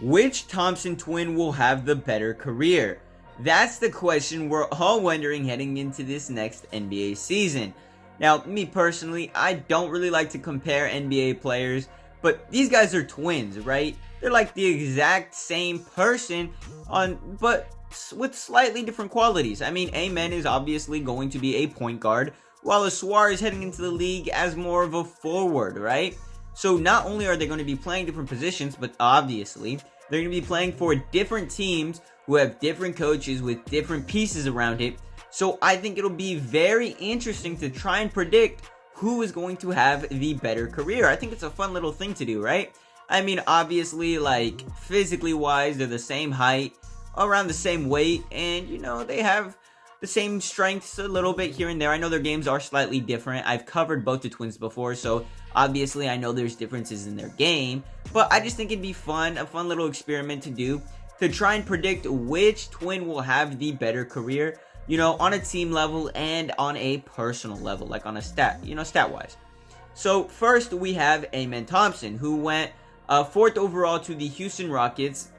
Which Thompson twin will have the better career? That's the question we're all wondering heading into this next NBA season. Now, me personally, I don't really like to compare NBA players, but these guys are twins, right? They're like the exact same person, but with slightly different qualities. I mean, Amen is obviously going to be a point guard, while Ausar is heading into the league as more of a forward, right? So not only are they going to be playing different positions, but obviously they're going to be playing for different teams who have different coaches with different pieces around it. So I think it'll be very interesting to try and predict who is going to have the better career. I think it's a fun little thing to do, right? I mean, obviously, like, physically wise, they're the same height, around the same weight, and, they have the same strengths a little bit here and there. I know their games are slightly different. I've covered both the twins before, so obviously I know there's differences in their game, but I just think it'd be fun, a fun little experiment to do, to try and predict which twin will have the better career, on a team level and on a personal level, like on a stat-wise. So first we have Amen Thompson, who went 4th overall to the Houston Rockets.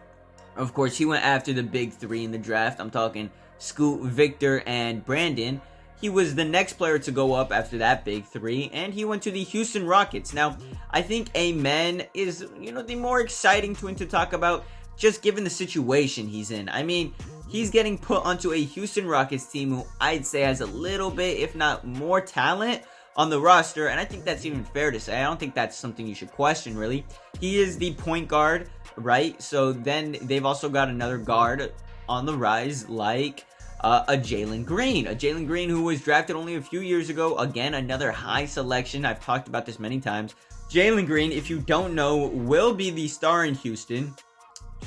Of course, he went after the big three in the draft. I'm talking Scoot, Victor, and Brandon. He was the next player to go up after that big three, and he went to the Houston Rockets. Now, I think Amen is, the more exciting twin to talk about, just given the situation he's in. I mean, he's getting put onto a Houston Rockets team who I'd say has a little bit, if not more talent on the roster, and I think that's even fair to say. I don't think that's something you should question, really. He is the point guard, right? So then they've also got another guard on the rise, like a Jalen Green who was drafted only a few years ago. Again, another high selection. I've talked about this many times. Jalen Green, if you don't know, will be the star in Houston.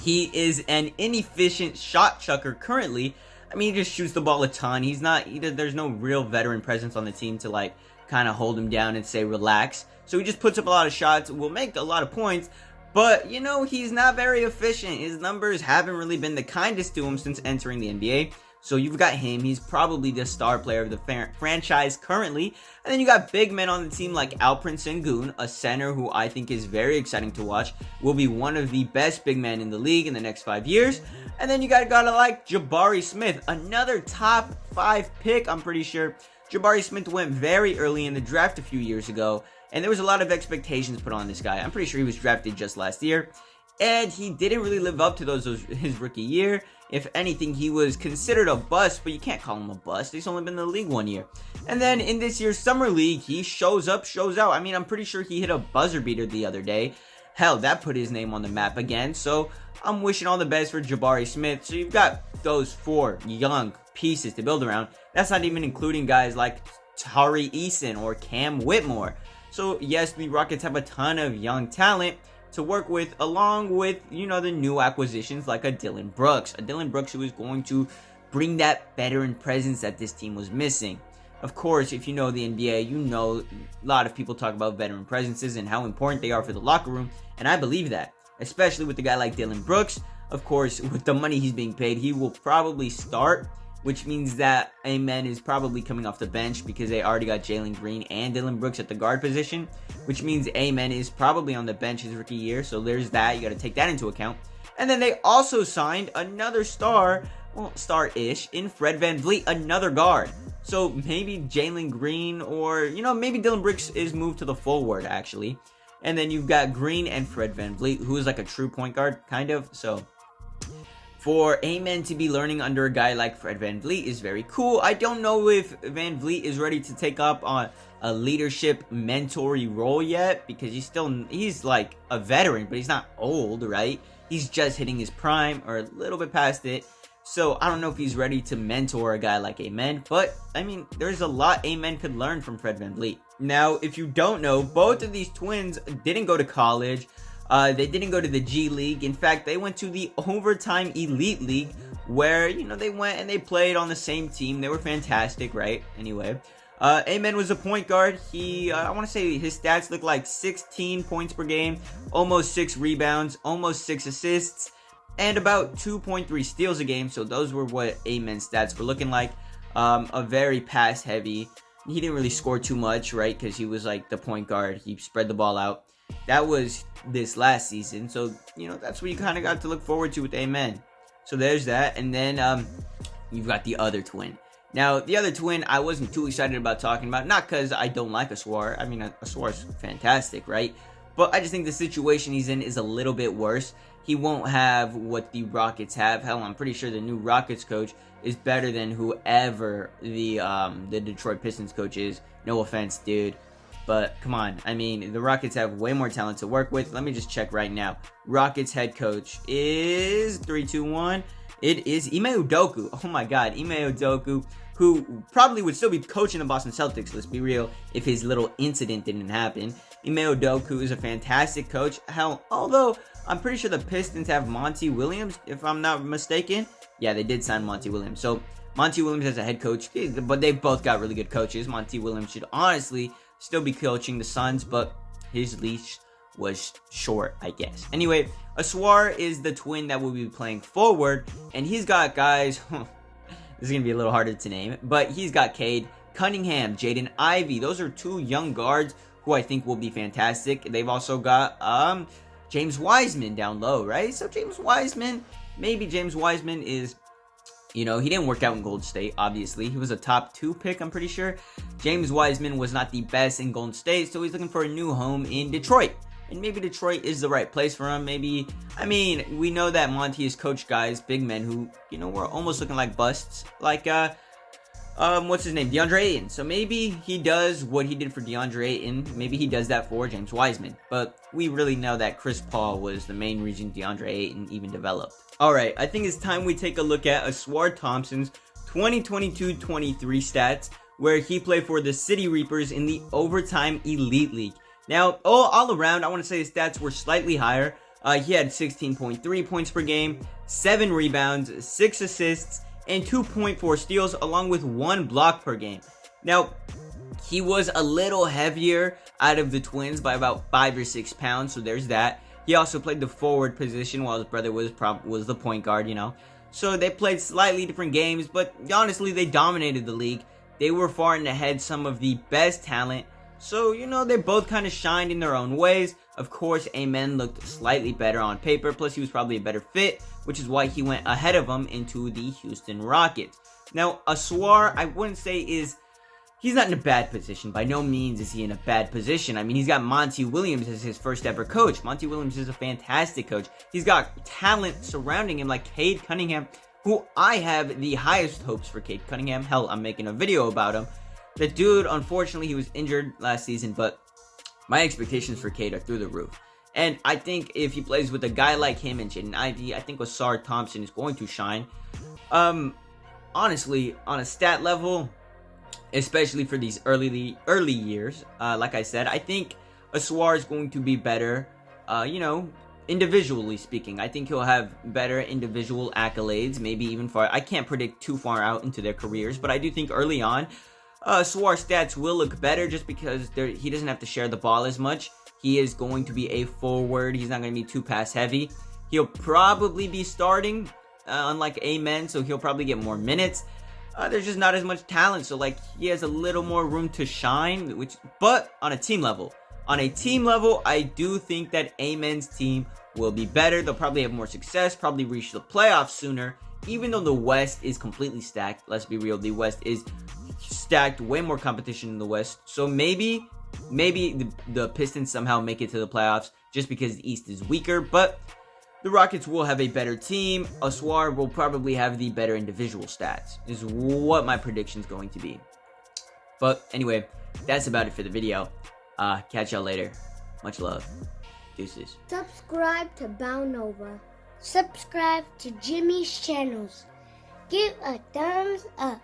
He is an inefficient shot chucker currently. I mean, he just shoots the ball a ton. There's no real veteran presence on the team to like kind of hold him down and say relax. So he just puts up a lot of shots, will make a lot of points, but he's not very efficient. His numbers haven't really been the kindest to him since entering the NBA. So you've got him. He's probably the star player of the franchise currently. And then you got big men on the team like Alperen Sengun, a center who I think is very exciting to watch. Will be one of the best big men in the league in the next 5 years. And then you got a guy like Jabari Smith, another top 5 pick, I'm pretty sure. Jabari Smith went very early in the draft a few years ago, and there was a lot of expectations put on this guy. I'm pretty sure he was drafted just last year, and he didn't really live up to those his rookie year. If anything, he was considered a bust, but you can't call him a bust. He's only been in the league 1 year. And then in this year's summer league, he shows up, shows out. I mean, I'm pretty sure he hit a buzzer beater the other day. Hell, that put his name on the map again. So I'm wishing all the best for Jabari Smith. So you've got those 4 young pieces to build around. That's not even including guys like Tari Eason or Cam Whitmore. So yes, the Rockets have a ton of young talent to work with, along with, the new acquisitions like a Dillon Brooks. A Dillon Brooks who is going to bring that veteran presence that this team was missing. Of course, if you know the NBA, a lot of people talk about veteran presences and how important they are for the locker room, and I believe that, especially with a guy like Dillon Brooks. Of course, with the money he's being paid, he will probably start, which means that Amen is probably coming off the bench because they already got Jalen Green and Dillon Brooks at the guard position, which means Amen is probably on the bench his rookie year. So there's that. You got to take that into account. And then they also signed another star-ish in Fred VanVleet, another guard. So maybe Jalen Green or, maybe Dillon Brooks is moved to the forward, actually. And then you've got Green and Fred VanVleet, who is like a true point guard, kind of. So for Amen to be learning under a guy like Fred VanVleet is very cool. I don't know if VanVleet is ready to take up on a leadership mentory role yet, because he's like a veteran, but he's not old, right? He's just hitting his prime or a little bit past it. So I don't know if he's ready to mentor a guy like Amen, but I mean, there's a lot Amen could learn from Fred VanVleet. Now, if you don't know, both of these twins didn't go to college. They didn't go to the G League. In fact, they went to the Overtime Elite League, where, they went and they played on the same team. They were fantastic, right? Anyway, Amen was a point guard. I want to say his stats look like 16 points per game, almost 6 rebounds, almost 6 assists, and about 2.3 steals a game. So those were what Amen's stats were looking like. A very pass heavy. He didn't really score too much, right? Because he was like the point guard. He spread the ball out. That was this last season. So, that's what you kind of got to look forward to with Amen. So there's that. And then you've got the other twin. Now, the other twin, I wasn't too excited about talking about. Not because I don't like Ausar. I mean, Ausar's fantastic, right? But I just think the situation he's in is a little bit worse. He won't have what the Rockets have. Hell, I'm pretty sure the new Rockets coach is better than whoever the Detroit Pistons coach is. No offense, dude. But come on. I mean, the Rockets have way more talent to work with. Let me just check right now. Rockets head coach is 3-2-1. It is Ime Udoka. Oh my god, Ime Udoka, who probably would still be coaching the Boston Celtics, let's be real, if his little incident didn't happen. Ime Udoka is a fantastic coach. Hell, although I'm pretty sure the Pistons have Monty Williams, if I'm not mistaken. Yeah, they did sign Monty Williams. So, Monty Williams as a head coach, but they both got really good coaches. Monty Williams should honestly still be coaching the Suns, but his leash was short, I guess. Anyway, Ausar is the twin that will be playing forward, and he's got guys, this is going to be a little harder to name, but he's got Cade Cunningham, Jaden Ivey. Those are two young guards who I think will be fantastic. They've also got James Wiseman down low, right? So maybe James Wiseman is, he didn't work out in Golden State, obviously. He was a top 2 pick, I'm pretty sure. James Wiseman was not the best in Golden State, so he's looking for a new home in Detroit. And maybe Detroit is the right place for him. Maybe, we know that Monty has coached guys, big men who, were almost looking like busts. Like, what's his name? DeAndre Ayton. So maybe he does what he did for DeAndre Ayton. Maybe he does that for James Wiseman. But we really know that Chris Paul was the main reason DeAndre Ayton even developed. Alright, I think it's time we take a look at Ausar Thompson's 2022-23 stats, where he played for the City Reapers in the Overtime Elite League. Now, all around, I want to say his stats were slightly higher. He had 16.3 points per game, 7 rebounds, 6 assists, and 2.4 steals, along with 1 block per game. Now, he was a little heavier out of the twins by about 5 or 6 pounds, so there's that. He also played the forward position while his brother was the point guard, So they played slightly different games, but honestly, they dominated the league. They were far and ahead some of the best talent. So, they both kind of shined in their own ways. Of course, Amen looked slightly better on paper, plus he was probably a better fit, which is why he went ahead of him into the Houston Rockets. Now, Ausar, I wouldn't say he's not in a bad position. By no means is he in a bad position. He's got Monty Williams as his first ever coach. Monty Williams is a fantastic coach. He's got talent surrounding him like Cade Cunningham, who I have the highest hopes for Cade Cunningham. Hell, I'm making a video about him. The dude, unfortunately, he was injured last season, but my expectations for Cade are through the roof. And I think if he plays with a guy like him and Jaden Ivey, I think Ausar Thompson is going to shine. Honestly, on a stat level, especially for these early years, like I said, I think Ausar is going to be better, individually speaking. I think he'll have better individual accolades, maybe even far. I can't predict too far out into their careers, but I do think early on, Ausar's stats will look better just because he doesn't have to share the ball as much. He is going to be a forward. He's not going to be too pass heavy. He'll probably be starting, unlike Amen, so he'll probably get more minutes. There's just not as much talent, so he has a little more room to shine. But on a team level, I do think that Amen's team will be better. They'll probably have more success, probably reach the playoffs sooner. Even though the West is completely stacked, let's be real, the West is stacked, way more competition in the West. So maybe the Pistons somehow make it to the playoffs just because the East is weaker, but the Rockets will have a better team. Ausar will probably have the better individual stats, is what my prediction is going to be. But anyway, that's about it for the video. Catch y'all later. Much love. Deuces. Subscribe to Bound Over. Subscribe to Jimmy's channels. Give a thumbs up.